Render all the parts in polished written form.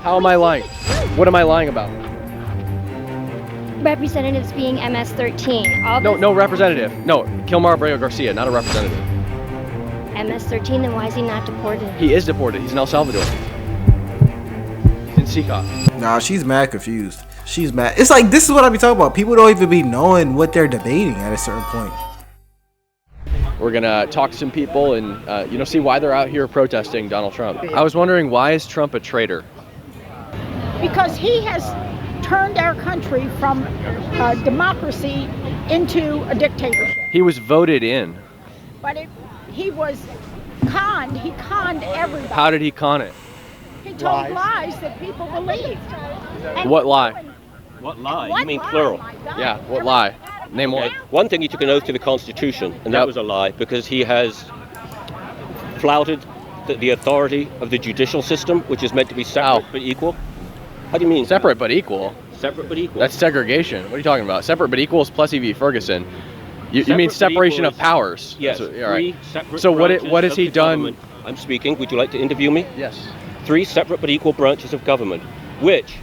How am I lying? What am I lying about? Representatives being MS-13. No representative. No, Kilmar Abreu Garcia, not a representative. MS-13, then why is he not deported? He is deported. He's in El Salvador. He's in CICA. Nah, she's mad confused. She's mad. It's like, this is what I be talking about. People don't even be knowing what they're debating at a certain point. We're gonna talk to some people and see why they're out here protesting Donald Trump. I was wondering, why is Trump a traitor? Because he has turned our country from democracy into a dictatorship. He was voted in. But he was conned. He conned everybody. How did he con it? He told lies that people believed. And What lie? What lie? What You mean lie? plural? Oh my God. Yeah, what lie? Name one. Okay. One thing, he took an oath to the Constitution, and that Yep. was a lie, because he has flouted the authority of the judicial system, which is meant to be separate but equal. How do you mean? Separate but equal. Separate but equal. That's segregation. What are you talking about? Separate but equal is Plessy v. Ferguson. You mean Separate but separation equal of is- powers? Yes. That's what- all right. 3 separate So what branches has of he the done? government. I'm speaking. Would you like to interview me? Yes. 3 separate but equal branches of government, which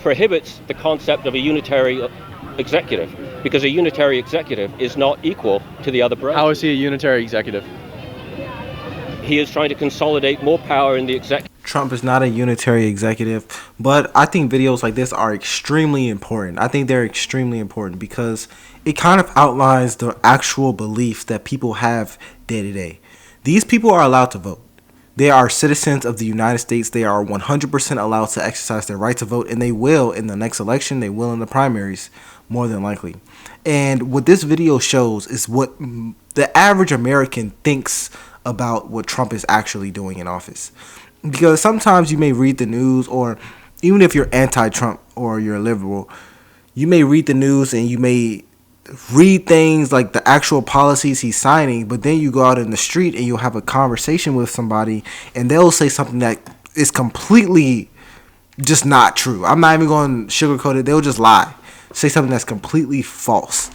prohibits the concept of a unitary executive, because a unitary executive is not equal to the other branches. How is he a unitary executive? He is trying to consolidate more power in the executive. Trump is not a unitary executive, but I think videos like this are extremely important. I think they're extremely important because it kind of outlines the actual beliefs that people have day to day. These people are allowed to vote. They are citizens of the United States. They are 100% allowed to exercise their right to vote, and they will in the next election. They will in the primaries, more than likely. And what this video shows is what the average American thinks about what Trump is actually doing in office. Because sometimes you may read the news, or even if you're anti-Trump or you're a liberal, you may read the news and you may read things like the actual policies he's signing, but then you go out in the street and you'll have a conversation with somebody and they'll say something that is completely just not true. I'm not even going to sugarcoat it. They'll just lie. Say something that's completely false.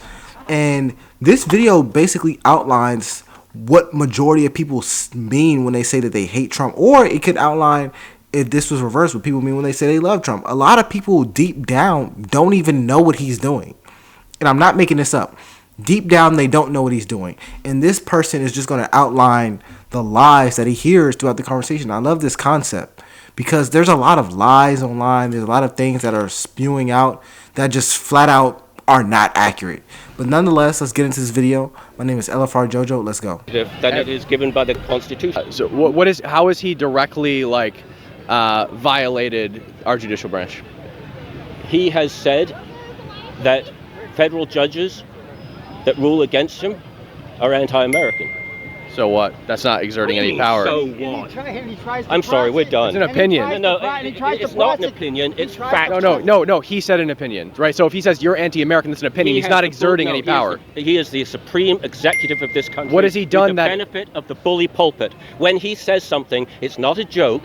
And this video basically outlines what majority of people mean when they say that they hate Trump, or it could outline if this was reversed, what people mean when they say they love Trump. A lot of people deep down don't even know what he's doing. And I'm not making this up. Deep down, they don't know what he's doing. And this person is just going to outline the lies that he hears throughout the conversation. I love this concept because there's a lot of lies online. There's a lot of things that are spewing out that just flat out are not accurate. But nonetheless, let's get into this video. My name is LFR Jojo. Let's go. That it is given by the Constitution. So how is he directly violated our judicial branch? He has said that federal judges that rule against him are anti-American. So what? That's not exerting any power. So what? I'm sorry, we're done. It's an opinion. No, it's not an opinion. It's fact. No. He said an opinion, right? So if he says you're anti-American, that's an opinion. He's not exerting any power. He is the supreme executive of this country. What has he done with the benefit of the bully pulpit? When he says something, it's not a joke.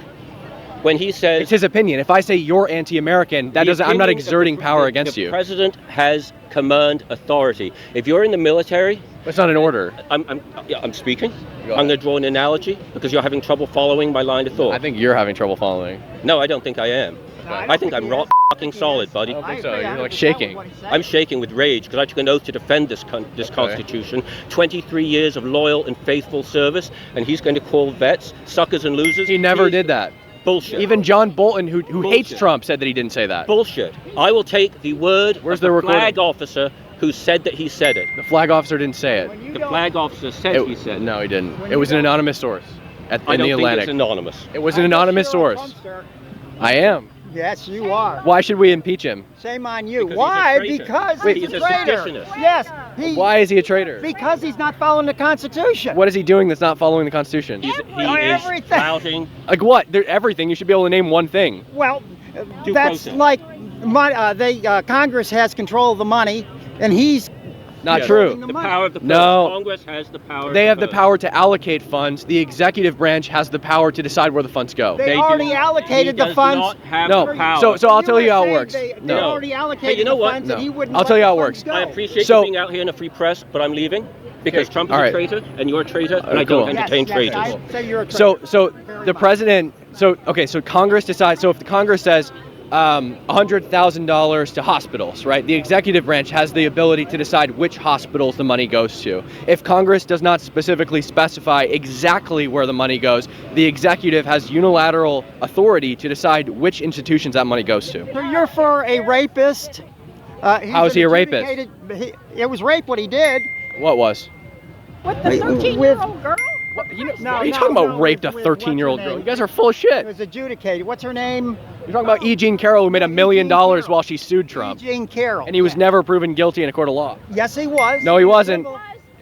When he says it's his opinion. If I say you're anti-American, that doesn't. I'm not exerting power against you. The president has command authority. If you're in the military, that's not an order. I'm speaking. I'm going to draw an analogy because you're having trouble following my line of thought. I think you're having trouble following. No, I don't think I am. I think I'm rock fucking solid, buddy. I don't think so. You're like shaking. I'm shaking with rage because I took an oath to defend this Constitution. 23 years of loyal and faithful service, and he's going to call vets suckers and losers. He never did that. Bullshit. Even John Bolton, who hates Trump, said that he didn't say that. Bullshit. I will take the word Where's of the the recording? flag officer who said that he said it. The flag officer didn't say it. The flag officer said he said it. No, he didn't. It was an anonymous source in the I don't Atlantic. think it's anonymous. It was an anonymous source. I am. Yes, you are. Why should we impeach him? Shame on you. Because Why? he's a traitor. Because Wait, he's he's a a traitor. seditionist. Yes. Why is he a traitor? Because he's not following the Constitution. What is he doing that's not following the Constitution? He is Everything. flouting. Like what? Everything. You should be able to name one thing. Well, Due that's process. like Congress has control of the money, and he's Not Yes. true. The power of the No. Congress has the power. They to have the vote. power to allocate funds. The executive branch has the power to decide where the funds go. They They already do- allocated he the funds. Does not have No. the power. So I'll tell you how it saying works. They No. already allocated Hey, you know the what? funds, No. and he wouldn't I'll let tell you the how it funds works. go. I appreciate So- you being out here in a free press, but I'm leaving. Because Okay, Trump is all a right. traitor, and you're a traitor, and I cool. don't entertain traitors. I'd say you're a So traitor. Very the much. president. So Congress decides. So if the Congress says $100,000 to hospitals, right? The executive branch has the ability to decide which hospitals the money goes to. If Congress does not specifically specify exactly where the money goes, the executive has unilateral authority to decide which institutions that money goes to. So you're for a rapist. How is he a rapist? It was rape what he did. What was? With the With- 13-year-old girl? What, No, are you no, talking about no, raped a with- 13-year-old what's her girl? name? You guys are full of It shit. was adjudicated. What's her name? You're talking about E. Jean Carroll, who made $1 million Carroll. while she sued Trump, Jean Carroll. and he was Yeah. never proven guilty in a court of law. Yes, he was. No, he wasn't.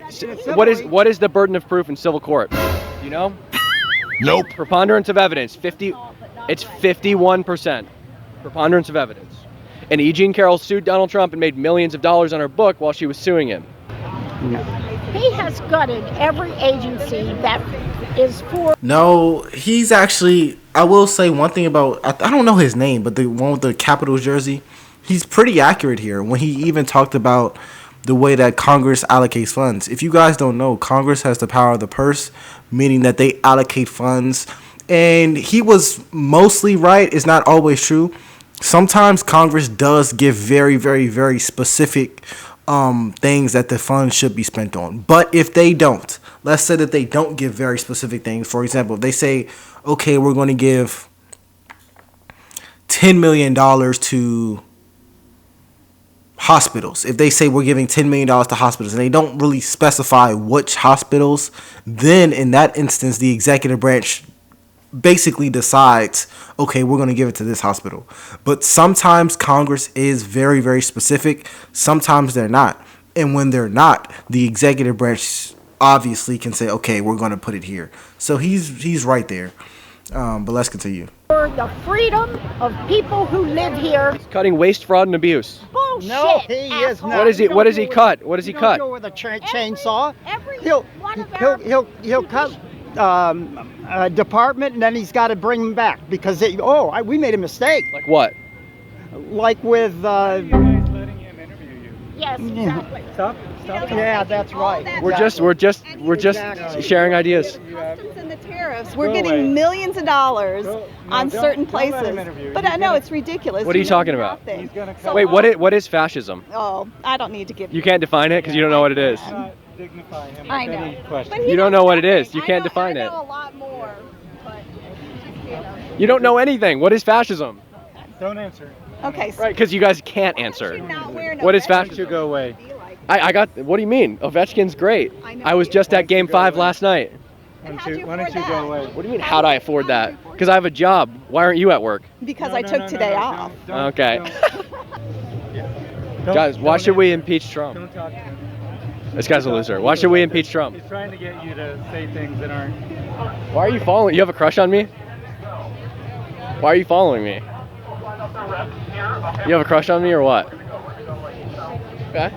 Civil- What is the burden of proof in civil court? Do you know? Nope. Preponderance of evidence, 50. It's 51%. Preponderance of evidence. And E. Jean Carroll sued Donald Trump and made millions of dollars on her book while she was suing him. He has gutted every agency that is for No, he's actually. I will say one thing about. I don't know his name, but the one with the Capitals jersey, he's pretty accurate here when he even talked about the way that Congress allocates funds. If you guys don't know, Congress has the power of the purse, meaning that they allocate funds. And he was mostly right. It's not always true. Sometimes Congress does give very, very, very specific things that the funds should be spent on. But if they don't, let's say that they don't give very specific things. For example, if they say, okay, we're going to give $10 million to hospitals. If they say we're giving $10 million to hospitals and they don't really specify which hospitals, then in that instance, the executive branch basically decides, okay, we're going to give it to this hospital. But sometimes Congress is very, very specific. Sometimes they're not. And when they're not, the executive branch obviously can say, okay, we're going to put it here. So he's right there. But let's continue. the freedom of people who live here. Cutting waste, fraud, and abuse. Bullshit. No, he is asshole. not. What is he? You don't What does do he it- cut? What does he You cut? don't do it with a chainsaw. Every He'll one of our he'll cut a department, and then he's got to bring them back because we made a mistake. Like what? Like with Yes, exactly. yeah, that's right. We're just sharing ideas. Customs and the tariffs. We're getting millions of dollars on certain places. But I know it's ridiculous. What are you talking about? Nothing. Wait, what is fascism? Oh, I don't need to give You can't define it because you don't know what it is. I know. But You don't know what it is. You can't define I it. know a lot more. But, You don't know anything. What is fascism? Don't answer. okay. So Right, because you guys can't answer. not wearing a What is vest. fascism? Go away. I got. What do you mean? Ovechkin's great. I know I was he just is. at Game 5 last night. And how'd you afford that? What do you mean? How'd I afford that? Because I have a job. Why aren't you at work? Because I took today off. Okay. Guys, why should we impeach Trump? Don't talk to him. This guy's a loser. Why should we impeach Trump? He's trying to get you to say things that aren't. Why are you following? You have a crush on me? Why are you following me? You have a crush on me or what? Okay.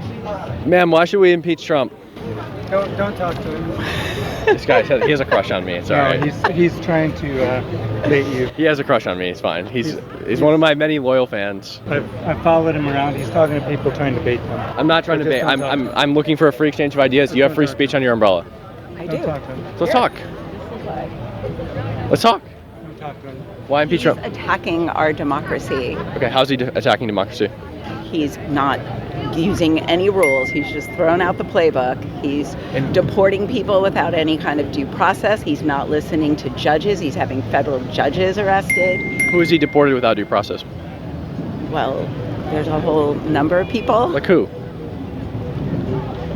Ma'am, why should we impeach Trump? Don't talk to him. This guy says he has a crush on me. It's all right. He's trying to bait you. He has a crush on me. It's fine. He's one of my many loyal fans. I've followed him around. He's talking to people trying to bait them. I'm not trying to bait. I'm looking for a free exchange of ideas. You have free speech on your umbrella. I Don't do. talk to him. So let's talk. Let's talk. Don't talk to him. Why impeach He's Trump? attacking our democracy. Okay, how's he attacking democracy? He's not using any rules. He's just thrown out the playbook. He's deporting people without any kind of due process. He's not listening to judges. He's having federal judges arrested. Who is he deported without due process? Well, there's a whole number of people. Like who?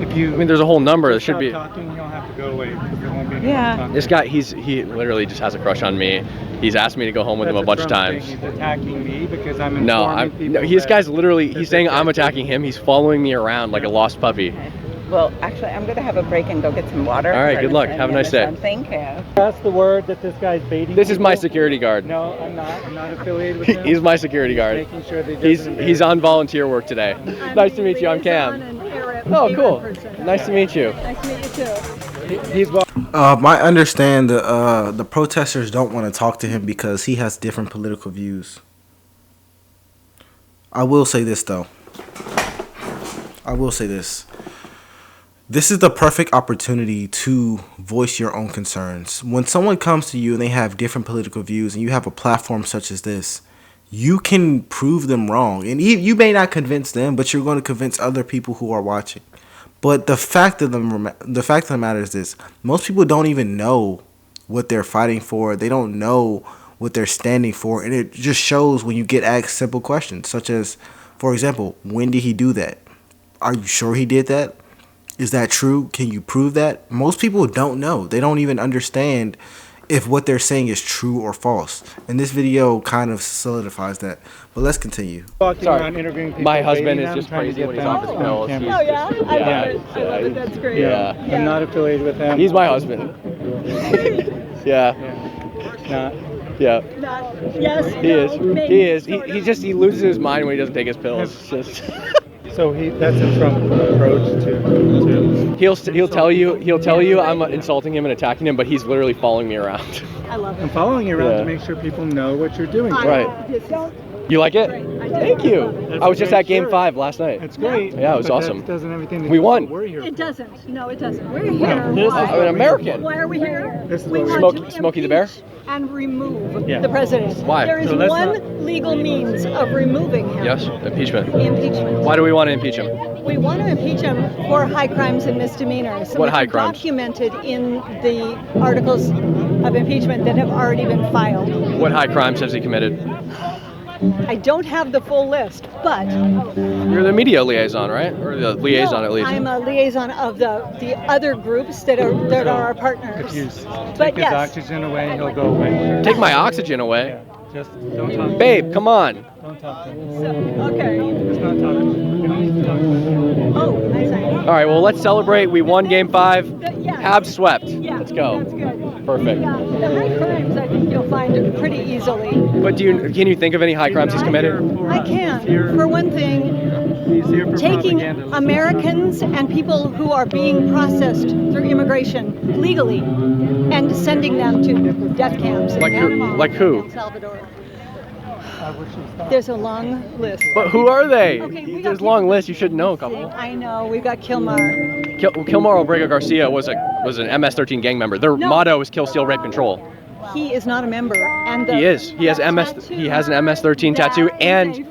If you I mean, there's a whole number. There should stop be. talking, you'll have to go away because there won't be any Yeah. more talking. This guy, he literally just has a crush on me. He's asked me to go home with him a bunch of times. He's attacking me because I'm No, informing people. this that- guy's literally, that he's they saying can't I'm do attacking him. He's following me around like a lost puppy. Well, actually, I'm going to have a break and go get some water. All right, good luck. Have a nice day. Thank you. That's the word that this guy's baiting. This is my people. security guard. No, I'm not. I'm not affiliated with him. He's my security guard. Making sure they He's on volunteer work today. Nice to meet you. I'm Cam. Oh, cool. Nice to meet you. He's well. I understand the protesters don't want to talk to him because he has different political views. I will say this though. I will say this. This is the perfect opportunity to voice your own concerns. When someone comes to you and they have different political views and you have a platform such as this, you can prove them wrong. And you may not convince them, but you're going to convince other people who are watching. But the fact of the matter is this: most people don't even know what they're fighting for. They don't know what they're standing for, and it just shows when you get asked simple questions, such as, for example, when did he do that? Are you sure he did that? Is that true? Can you prove that? Most people don't know. They don't even understand if what they're saying is true or false. And this video kind of solidifies that. But let's continue. Walking around interviewing people, My husband is them, just trying to crazy get when he's them off his on pills. camera. Oh yeah, I Yeah. love it. That's great. Yeah. I'm not affiliated with him. He's my husband. Yeah. Not. Yeah. Yes. He is. He is. He loses his mind when he doesn't take his pills. It's just. So that's a Trump approach to. He'll tell you I'm insulting him and attacking him, but he's literally following me around. I love it. I'm following you around Yeah. to make sure people know what you're doing. Right. You like it? Thank you. That's I was just great at Game shirt. 5 last night. It's great. Yeah, it was but awesome. That doesn't have anything to We do won. with what we're here It for. doesn't. No, it doesn't. We're here. this Why? is I'm an American. Why are we here? This is We what want we're to Smokey the Bear? impeach and remove Yeah. the president. Why? There is So let's one not- legal means of removing him. Yes, impeachment. Impeachment. Why do we want to impeach him? We want to impeach him for high crimes and misdemeanors. What which high are crimes? Documented in the articles of impeachment that have already been filed. What high crimes has he committed? I don't have the full list, but You're the media liaison, right? Or the liaison at least. I'm a liaison of the other groups that are our partners. If you But take his yes. oxygen away, he'll go away. Take my oxygen away. Yeah. Just don't talk. Babe, come on. Don't talk to him. So, okay. Just not talk to him. You don't need to talk to him. Oh, I see. All right, well, let's celebrate. We won Game 5. Yes. Habs swept. Yeah, Let's go. That's good. Perfect. Yeah, the high crimes I think you'll find pretty easily. But can you think of any high crimes he's committed? I can. For one thing, He's here for taking propaganda. Listen. Americans and people who are being processed through immigration legally and sending them to death camps in Like who- Panama, like who? El Salvador. I wish he stopped. There's a long list. But who are they? Okay, we There's got a long list. You should know a couple. I know. We've got Kilmar. Kilmar Obrega Garcia was an MS-13 gang member. Their No. motto is kill, steal, rape, control. He is not a member. And He is. He has He has an MS-13 tattoo, and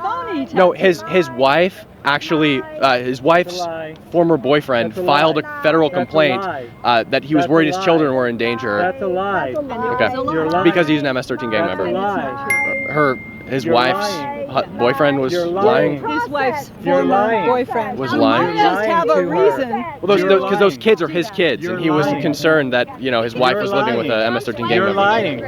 no, his wife actually, his wife's That's a lie. former boyfriend That's a filed lie. a federal That's a complaint lie. that he was That's a worried his lie. children were in danger. That's a lie. Okay, You're lying. because he's an MS-13 gang That's member. a lie. His You're wife's lying. boyfriend was You're lying. lying. His wife's You're former lying. boyfriend. Was You lying. might just have a You're lying to her. reason. Well, You're because those lying. kids are his kids, You're and he was lying. concerned that his wife You're was living with lying. a MS-13 gang You're member. lying.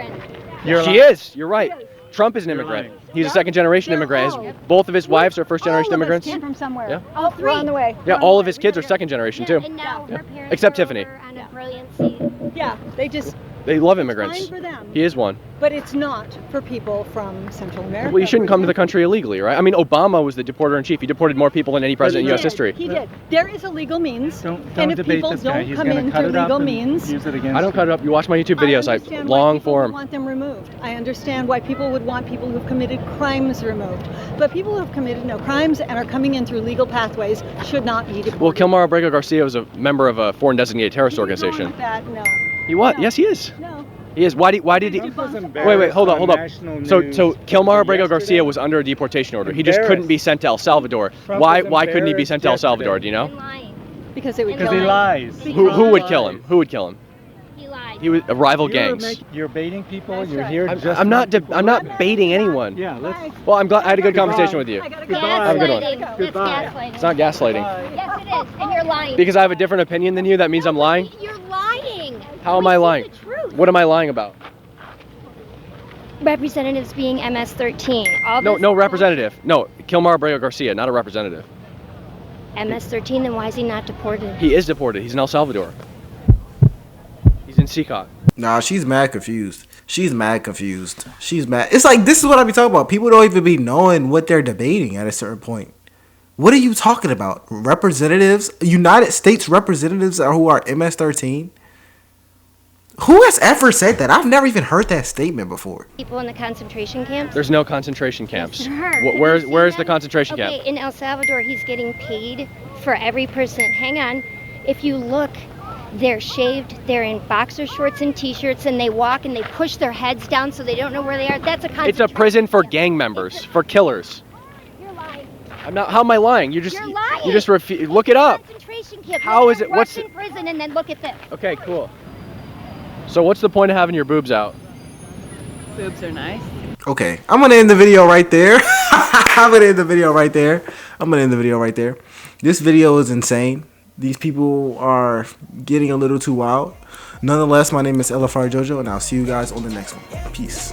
You're She lying. is. You're right. Trump is an immigrant. lying. He's a second-generation immigrant. Both of his wives are first-generation immigrants. Came from somewhere. Yeah. All three on the way. Yeah, all of his kids are second-generation too. And now Yeah. her parents Except are Tiffany. on a brilliant seat. Yeah, they just They love fine immigrants. for them. He is one. But it's not for people from Central America. Well, you shouldn't come to the country illegally, right? I mean, Obama was the deporter-in-chief. He deported more people than any president in U.S. history. He did. There is a legal means. Don't and if debate people this guy. don't He's come gonna in cut through it up legal and means, use it against I don't cut it up. You watch my YouTube videos. I understand why long people would form. want them removed. I understand why people would want people who've committed crimes removed. But people who have committed no crimes and are coming in through legal pathways should not be deported. Well, Kilmar Abrego Garcia was a member of a foreign designated terrorist Keep going organization. with that. No. He was. No. Yes, he is. No. He is. Why did he? Trump was Wait, embarrassed hold on up. national So news Kilmar Abrego yesterday. Garcia was under a deportation order. He just couldn't be sent to El Salvador. Trump Why was couldn't he be sent to El embarrassed Salvador? yesterday. Do you know? And lying. Because they would Because kill he him. lies. Who would kill him? Who would kill him? He lied. He was rival gangs. You're baiting people. That's You're right. here just. I'm not baiting anyone. Yeah, let's. Well, I'm glad I had a good conversation with you. I gotta go. Have a good one. Gaslighting. That's Goodbye. gaslighting. It's not gaslighting. Yes, it is. And you're lying. Because I have a different opinion than you, that means I'm lying? You're lying. How am We I see lying? the truth. What am I lying about? Representatives being MS-13. All No, this no representative. No, Kilmar Abrego Garcia, not a representative. MS-13, then why is he not deported? He is deported. He's in El Salvador. He's in CICOT. Nah, she's mad confused. She's mad confused. She's mad. It's like, this is what I be talking about. People don't even be knowing what they're debating at a certain point. What are you talking about? Representatives? United States representatives who are MS-13? Who has ever said that? I've never even heard that statement before. People in the concentration camps? There's no concentration camps. Yes, there are. Have you Where's seen the them? concentration Okay, camp? in El Salvador, he's getting paid for every person. Hang on. If you look, they're shaved, they're in boxer shorts and t-shirts, and they walk and they push their heads down so they don't know where they are. That's a concentration It's a prison for gang members, for killers. You're lying. I'm not. How am I lying? You're lying. You just refuse. Look it up. Concentration camp. How is it? What's Russian prison? And then look at this. Okay, cool. So what's the point of having your boobs out? Boobs are nice. Okay, I'm gonna end the video right there. I'm gonna end the video right there. This video is insane. These people are getting a little too wild. Nonetheless, my name is LFR Jojo, and I'll see you guys on the next one. Peace.